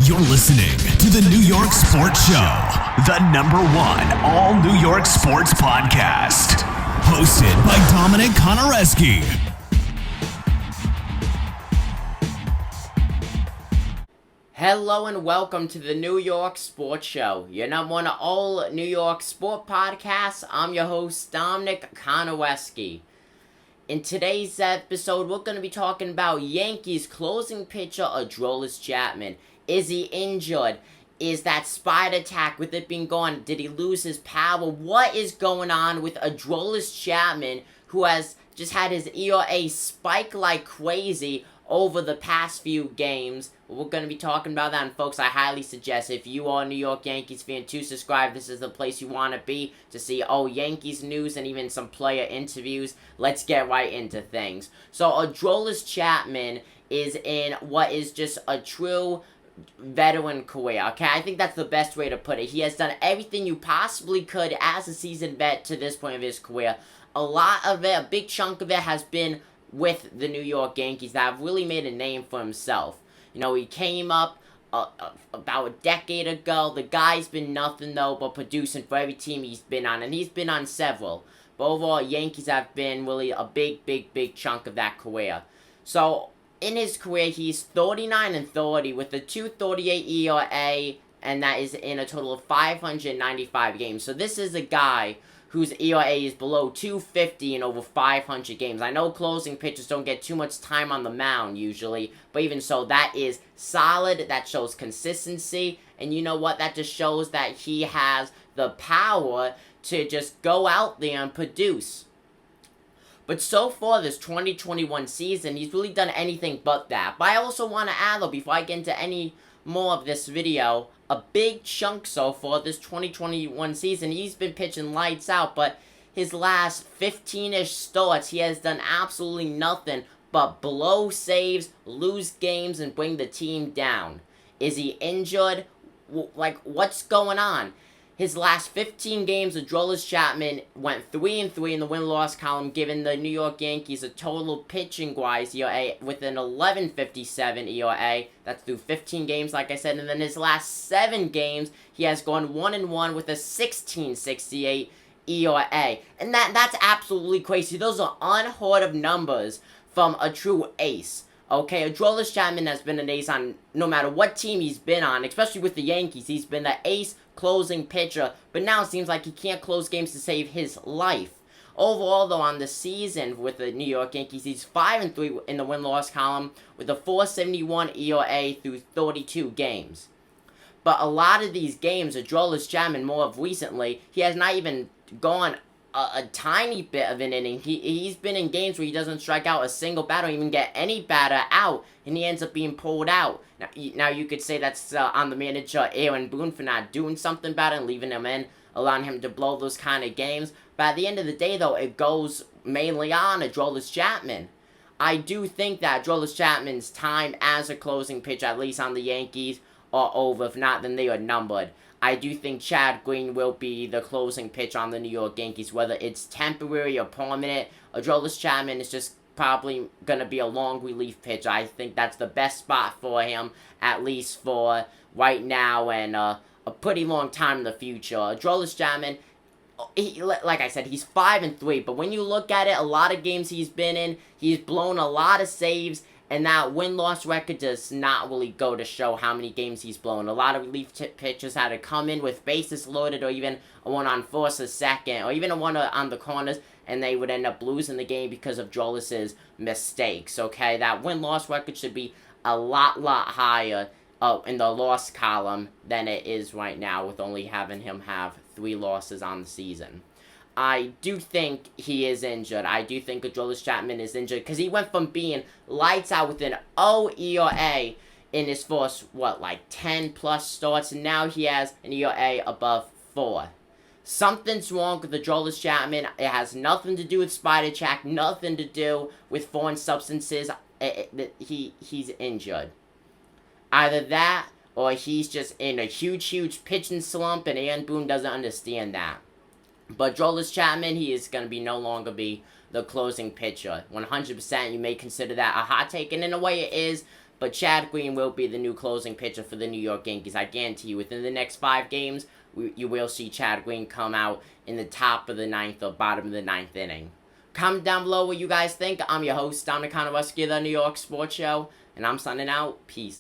You're listening to the New York Sports Show, the #1 all New York sports podcast. Hosted by Dominic Konareski. Hello and welcome to the New York Sports Show, your #1 all New York sport podcast. I'm your host, Dominic Konareski. In today's episode, we're going to be talking about Yankees closing pitcher Aroldis Chapman. Is he injured? Is that spider attack with it being gone? Did he lose his power? What is going on with Aroldis Chapman, who has just had his ERA spike like crazy over the past few games? We're going to be talking about that, and folks, I highly suggest if you are a New York Yankees fan to subscribe. This is the place you want to be to see Yankees news and even some player interviews. Let's get right into things. So Aroldis Chapman is in what is just a true veteran career, okay? I think that's the best way to put it. He has done everything you possibly could as a seasoned vet to this point of his career. A lot of it, a big chunk of it, has been with the New York Yankees that have really made a name for himself. You know, he came up about a decade ago. The guy's been nothing, though, but producing for every team he's been on, and he's been on several. But overall, Yankees have been really a big chunk of that career. So, in his career, he's 39-30 with a 2.38 ERA, and that is in a total of 595 games. So this is a guy whose ERA is below 250 in over 500 games. I know closing pitchers don't get too much time on the mound usually, but even so, that is solid. That shows consistency, and you know what? That just shows that he has the power to just go out there and produce. But so far this 2021 season, he's really done anything but that. But I also want to add, though, before I get into any more of this video, a big chunk so far this 2021 season, he's been pitching lights out, but his last 15-ish starts, he has done absolutely nothing but blow saves, lose games, and bring the team down. Is he injured? What's going on? His last 15 games, Aroldis Chapman went 3-3 in the win-loss column, giving the New York Yankees a total pitching-wise ERA with an 11.57 ERA. That's through 15 games, like I said. And then his last 7 games, he has gone 1-1 with a 16.68 ERA. And that's absolutely crazy. Those are unheard of numbers from a true ace. Okay, Aroldis Chapman has been an ace on no matter what team he's been on, especially with the Yankees. He's been the ace closing pitcher, but now it seems like he can't close games to save his life. Overall, though, on the season with the New York Yankees, he's 5-3 in the win-loss column with a 4.71 ERA through 32 games. But a lot of these games, Aroldis Chapman, more of recently, he has not even gone a tiny bit of an inning. He's been in games where he doesn't strike out a single batter, or even get any batter out, and he ends up being pulled out. Now you could say that's on the manager, Aaron Boone, for not doing something about it and leaving him in, allowing him to blow those kind of games. But at the end of the day, though, it goes mainly on Aroldis Chapman. I do think that Aroldis Chapman's time as a closing pitcher, at least on the Yankees, are over. If not, then they are numbered. I do think Chad Green will be the closing pitcher on the New York Yankees, whether it's temporary or permanent. Aroldis Chapman is just probably going to be a long relief pitcher. I think that's the best spot for him, at least for right now and a pretty long time in the future. Aroldis Chapman, like I said, he's 5-3, but when you look at it, a lot of games he's been in, he's blown a lot of saves, and that win-loss record does not really go to show how many games he's blown. A lot of relief pitchers had to come in with bases loaded, or even a one on first or second, or even a one on the corners, and they would end up losing the game because of Aroldis' mistakes, okay? That win-loss record should be a lot higher in the loss column than it is right now, with only having him have 3 losses on the season. I do think he is injured. I do think Aroldis Chapman is injured because he went from being lights out with an 0 ERA in his first, 10-plus starts, and now he has an ERA above 4. Something's wrong with Aroldis Chapman. It has nothing to do with spider attack, nothing to do with foreign substances. He's injured. Either that, or he's just in a huge pitching slump, and Aaron Boone doesn't understand that. But Aroldis Chapman, he is going to be no longer be the closing pitcher. 100%, you may consider that a hot take, and in a way it is, But Chad Green will be the new closing pitcher for the New York Yankees. I guarantee you, within the next 5 games, you will see Chad Green come out in the top of the 9th or bottom of the 9th inning. Comment down below what you guys think. I'm your host, Dominic Konowski of the New York Sports Show, and I'm signing out. Peace.